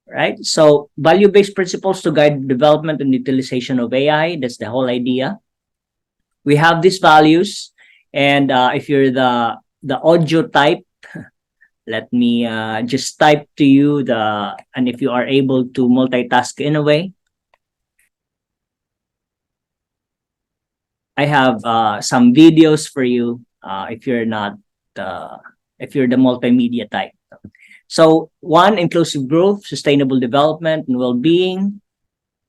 right? So value-based principles to guide development and utilization of AI. That's the whole idea. We have these values, and if you're the audio type, let me just type to you and if you are able to multitask in a way, I have some videos for you if you're not, uh, if you're the multimedia type. So one, inclusive growth, sustainable development, and well-being.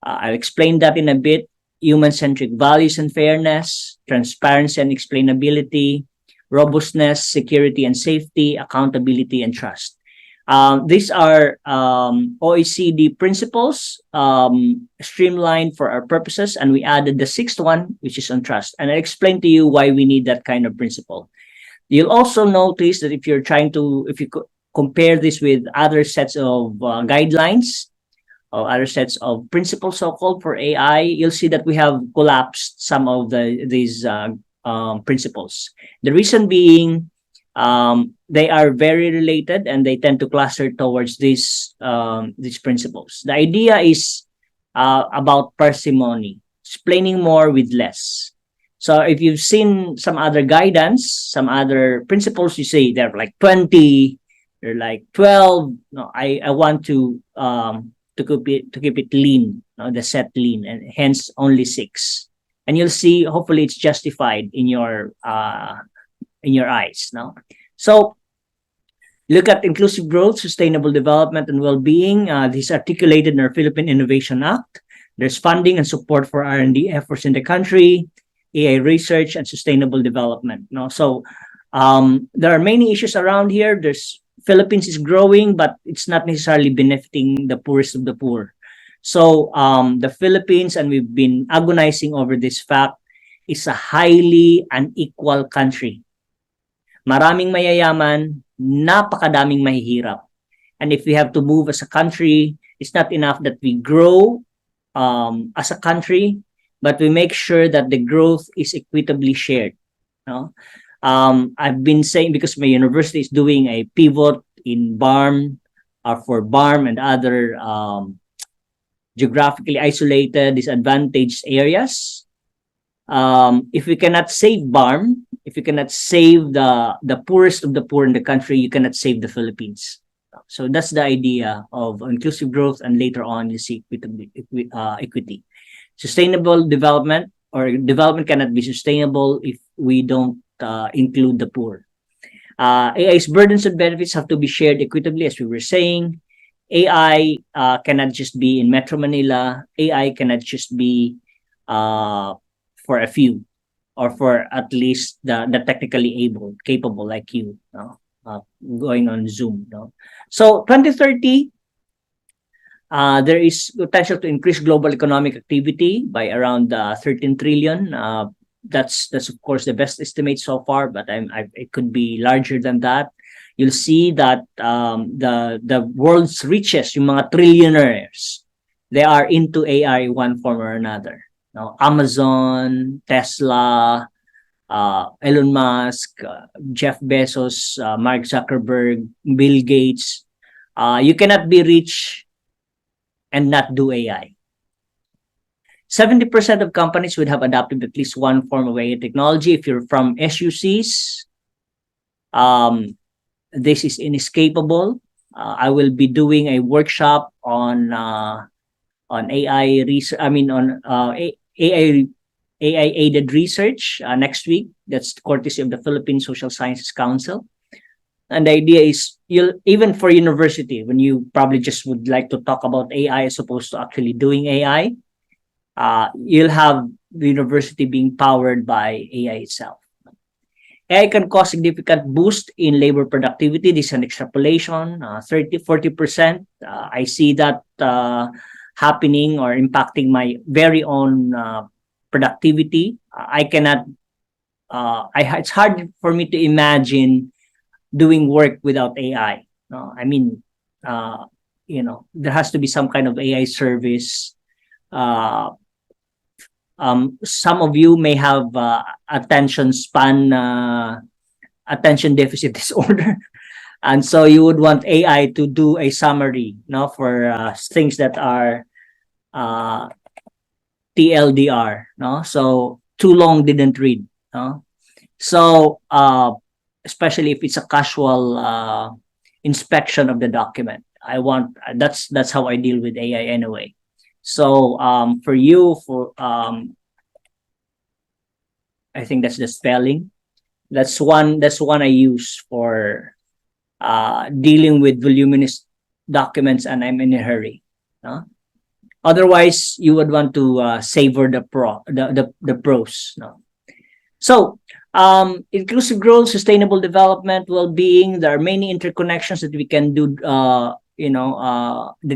I'll explain that in a bit. Human-centric values and fairness, transparency and explainability, robustness, security and safety, accountability and trust. These are OECD principles, streamlined for our purposes, and we added the sixth one, which is on trust. And I explained to you why we need that kind of principle. You'll also notice that if you're trying to, if you compare this with other sets of guidelines, or other sets of principles, so-called for AI, you'll see that we have collapsed some of these principles. The reason being, they are very related and they tend to cluster towards these principles. The idea is about parsimony, explaining more with less. So if you've seen some other guidance, some other principles, you say they're like 20, they're like 12. No, I want to keep it lean, the set lean, and hence only 6. And you'll see, hopefully, it's justified in your eyes. No, so look at inclusive growth, sustainable development, and well-being. This articulated in our Philippine Innovation Act. There's funding and support for R&D efforts in the country, AI research, and sustainable development. No, so there are many issues around here. There's Philippines is growing, but it's not necessarily benefiting the poorest of the poor. So the Philippines, and we've been agonizing over this fact, is a highly unequal country. Maraming mayayaman, napakadaming mahihirap. And if we have to move as a country, it's not enough that we grow as a country, but we make sure that the growth is equitably shared. No? I've been saying, because my university is doing a pivot in BARM, for BARM and other geographically isolated, disadvantaged areas. If we cannot save BARM, if you cannot save the poorest of the poor in the country, you cannot save the Philippines. So that's the idea of inclusive growth, and later on you see equity. Sustainable development, or development cannot be sustainable if we don't include the poor. AI's burdens and benefits have to be shared equitably, as we were saying. AI cannot just be in Metro Manila. AI cannot just be for a few, or for at least the technically capable like you, going on Zoom. So 2030, there is potential to increase global economic activity by around 13 trillion. That's of course the best estimate so far, but it could be larger than that. You'll see that the world's richest, yung mga trillionaires, they are into AI one form or another. Now, Amazon, Tesla, Elon Musk, Jeff Bezos, Mark Zuckerberg, Bill Gates. You cannot be rich and not do AI. 70% of companies would have adopted at least one form of AI technology. If you're from SUCs, this is inescapable. I will be doing a workshop on AI research. On AI aided research next week. That's courtesy of the Philippine Social Sciences Council. And the idea is, even for university, when you probably just would like to talk about AI as opposed to actually doing AI, you'll have the university being powered by AI itself. AI can cause significant boost in labor productivity. This is an extrapolation, 30-40%. I see that happening or impacting my very own productivity. I cannot. It's hard for me to imagine doing work without AI. There has to be some kind of AI service. Some of you may have attention deficit disorder. And so you would want AI to do a summary, for things that are uh, TLDR, so too long didn't read, no? So especially if it's a casual inspection of the document, I want that's how I deal with AI anyway. So for you, for I think that's the spelling. That's one I use for dealing with voluminous documents and I'm in a hurry. No? Otherwise, you would want to savor the pros. No? So, inclusive growth, sustainable development, well-being. There are many interconnections that we can do. That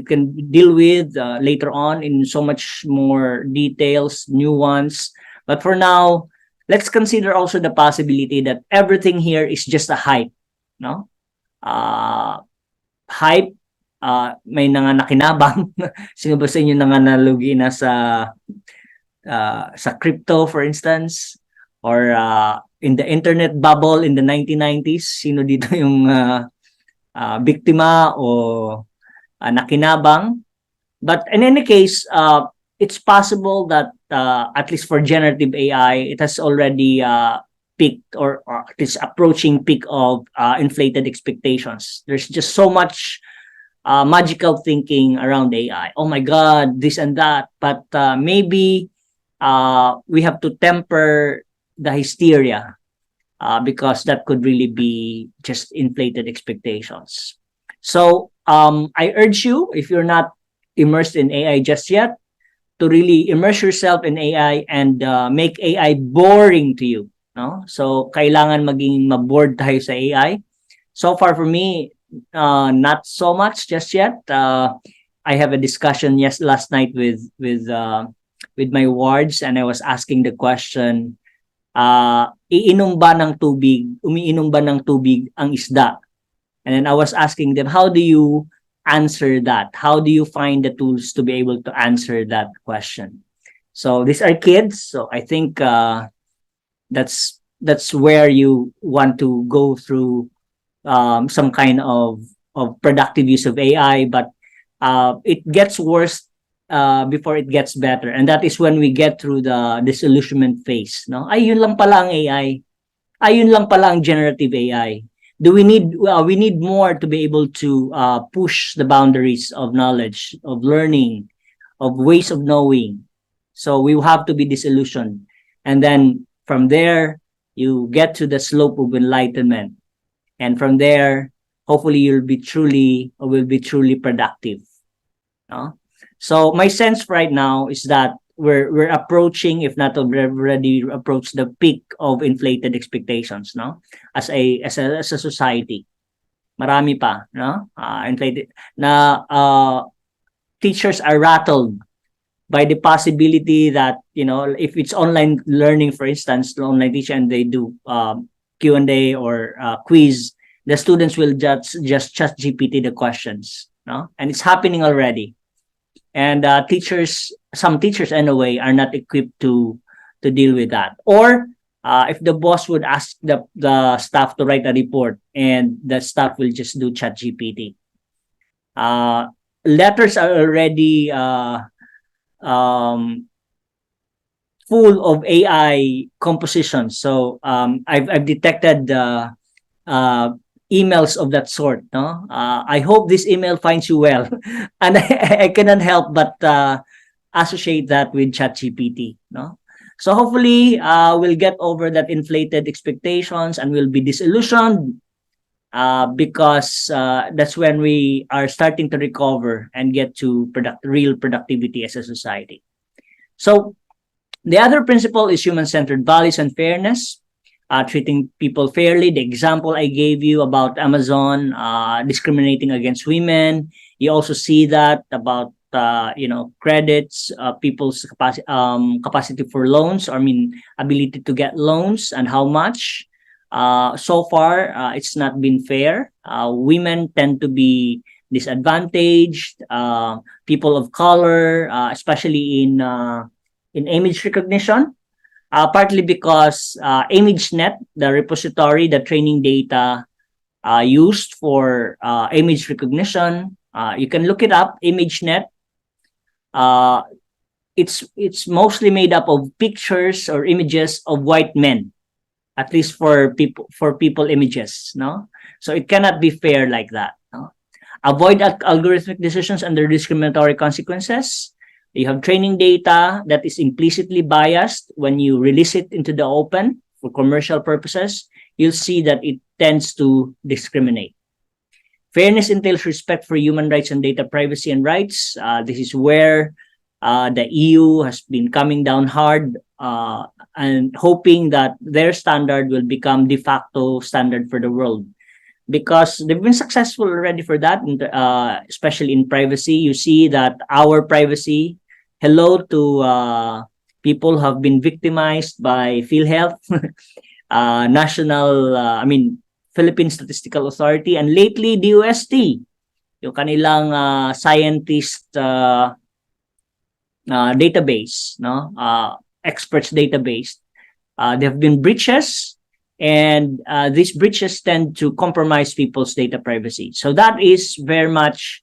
can deal with later on in so much more details, new ones. But for now, let's consider also the possibility that everything here is just a hype. No, hype. May nakinabang. Sino ba sa inyo nalugi na sa crypto, for instance, or in the internet bubble in the 1990s? Sino dito yung biktima o nakinabang? But in any case, it's possible that at least for generative AI, it has already peaked or it is approaching peak of inflated expectations. There's just so much magical thinking around AI. Oh my God, this and that. But maybe we have to temper the hysteria because that could really be just inflated expectations. So I urge you, if you're not immersed in AI just yet, to really immerse yourself in AI and make AI boring to you. No? So kailangan maging maboard tayo sa AI. So far for me, not so much just yet. I have a discussion last night with my wards, and I was asking the question, umiinom ba ng tubig ang isda? And then I was asking them, how do you answer that? How do you find the tools to be able to answer that question? So these are kids, so I think that's where you want to go through some kind of productive use of AI, but it gets worse before it gets better, and that is when we get through the disillusionment phase. No, ay yun lang pala ang AI. Ay yun lang pala ang generative AI. Do we need more to be able to push the boundaries of knowledge, of learning, of ways of knowing. So we have to be disillusioned, and then from there you get to the slope of enlightenment. And from there, hopefully will be truly productive. No? So my sense right now is that we're approaching, if not already approached, the peak of inflated expectations. No, as a society, marami pa. No, inflated na teachers are rattled by the possibility that if it's online learning, for instance, the online teacher, and they do Q&A or quiz, the students will just chat GPT the questions, no? And it's happening already. And some teachers anyway, are not equipped to deal with that. Or if the boss would ask the staff to write a report, and the staff will just do chat GPT. Letters are already full of AI compositions. So I've detected emails of that sort. No, I hope this email finds you well, and I cannot help but associate that with ChatGPT. No, so hopefully we'll get over that inflated expectations and we'll be disillusioned because that's when we are starting to recover and get to real productivity as a society. So the other principle is human-centered values and fairness, treating people fairly. The example I gave you about Amazon discriminating against women, you also see that about credits, people's capacity for loans, or ability to get loans, and how much. So far, it's not been fair. Women tend to be disadvantaged. People of color, especially in image recognition, partly because ImageNet, the repository, the training data, used for image recognition. You can look it up, ImageNet. Uh, it's mostly made up of pictures or images of white men, at least for people images, no? So it cannot be fair like that, no? Avoid algorithmic decisions under discriminatory consequences. You have training data that is implicitly biased. When you release it into the open for commercial purposes, you'll see that it tends to discriminate. Fairness entails respect for human rights and data privacy and rights. This is where the EU has been coming down hard and hoping that their standard will become de facto standard for the world, because they've been successful already for that, especially in privacy. You see that our privacy, hello to people who have been victimized by PhilHealth, Philippine Statistical Authority, and lately DOST, yung kanilang scientist database, no, experts database. There have been breaches, and these breaches tend to compromise people's data privacy. So that is very much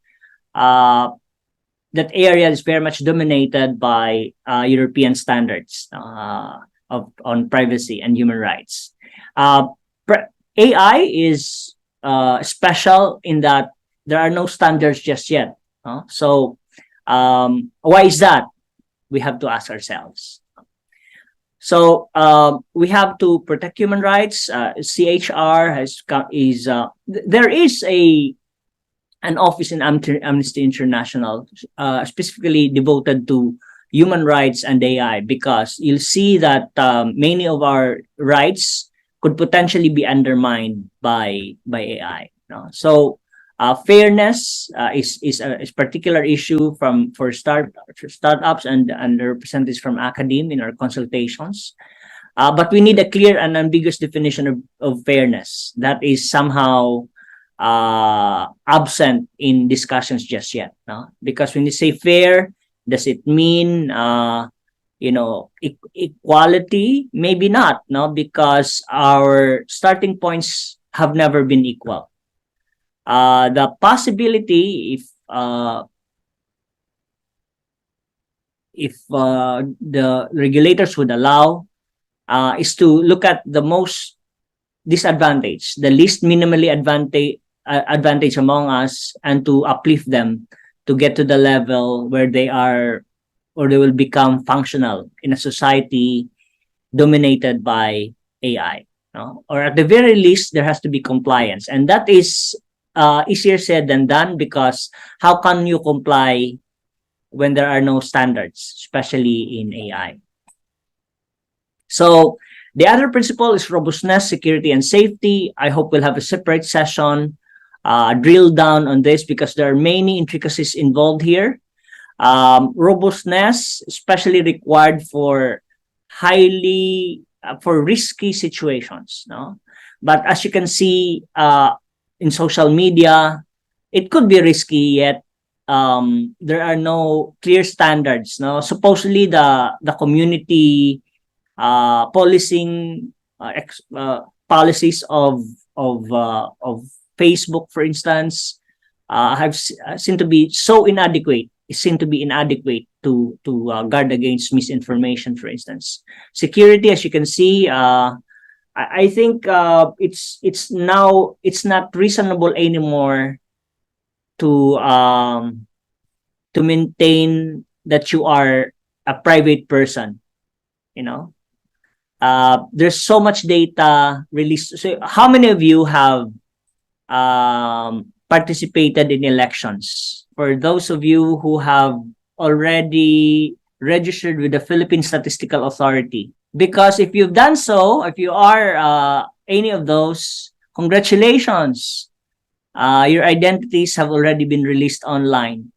that area is very much dominated by European standards on privacy and human rights. AI is special in that there are no standards just yet. So why is that? We have to ask ourselves. So we have to protect human rights. CHR there is an office in Amnesty International specifically devoted to human rights and AI, because you'll see that many of our rights could potentially be undermined by AI. So fairness is a particular issue for startups and representatives from academia in our consultations. But we need a clear and ambiguous definition of fairness that is somehow absent in discussions just yet. Because when you say fair, does it mean equality? Maybe not, because our starting points have never been equal. The possibility, if the regulators would allow, is to look at the most disadvantaged, the least minimally advantage among us, and to uplift them to get to the level where they are, or they will become functional in a society dominated by AI. Or at the very least, there has to be compliance, and that is easier said than done, because how can you comply when there are no standards, especially in AI? So the other principle is robustness, security, and safety. I hope we'll have a separate session drill down on this, because there are many intricacies involved here. Robustness, especially required for risky situations. But as you can see in social media, it could be risky, yet there are no clear standards. Supposedly the community policing policies of Facebook, for instance, seem to be inadequate to guard against misinformation, for instance. Security, as you can see, I think it's not reasonable anymore to maintain that you are a private person. There's so much data released. So how many of you have participated in elections? For those of you who have already registered with the Philippine Statistical Authority, because if you've done so, if you are any of those, congratulations. Your identities have already been released online.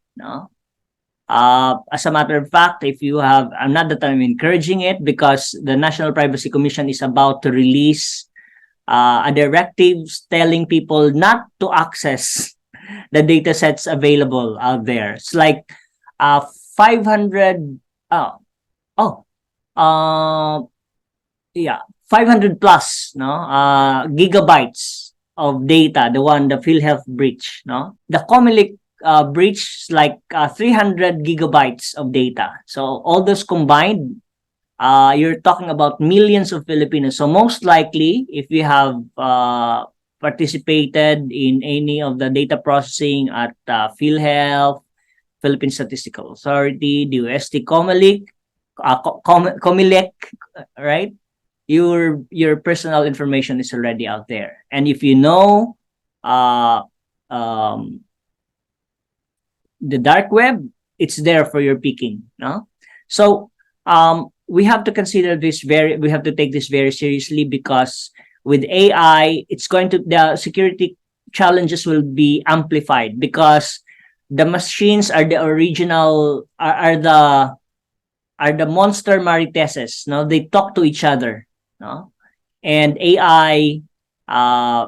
As a matter of fact, if you have, I'm not that I'm encouraging it, because the National Privacy Commission is about to release a directive telling people not to access the data sets available out there. It's like 500 500 plus gigabytes of data, the one, the PhilHealth breach, no? The Comelec breach is like 300 gigabytes of data. So all those combined, you're talking about millions of Filipinos. So most likely, if you have participated in any of the data processing at PhilHealth, Philippine Statistical Authority, the UST Comelec, Comelec, right? Your personal information is already out there, and if you know uh, um, the dark web, it's there for your picking. No, so we have to consider this very. We have to take this very seriously because with AI, it's going to the security challenges will be amplified because the machines are the original are the monster mariteses. No, they talk to each other. No, and AI, uh,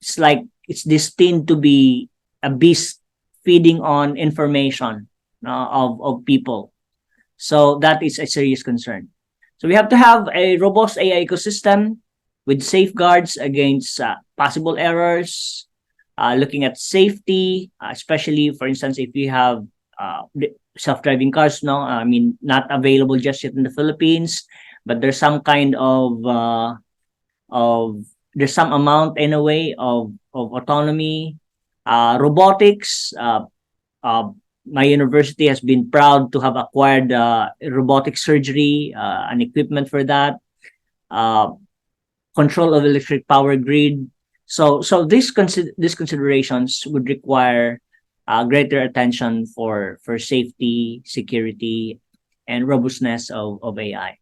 it's like it's destined to be a beast feeding on information of people. So that is a serious concern. So we have to have a robust AI ecosystem with safeguards against possible errors, looking at safety, especially, for instance, if you have self-driving cars, no, I mean, not available just yet in the Philippines, but there's some kind of there's some amount anyway of autonomy, robotics. My university has been proud to have acquired robotic surgery and equipment for that. Uh, Control of electric power grid. So these considerations would require greater attention for safety, security, and robustness of AI.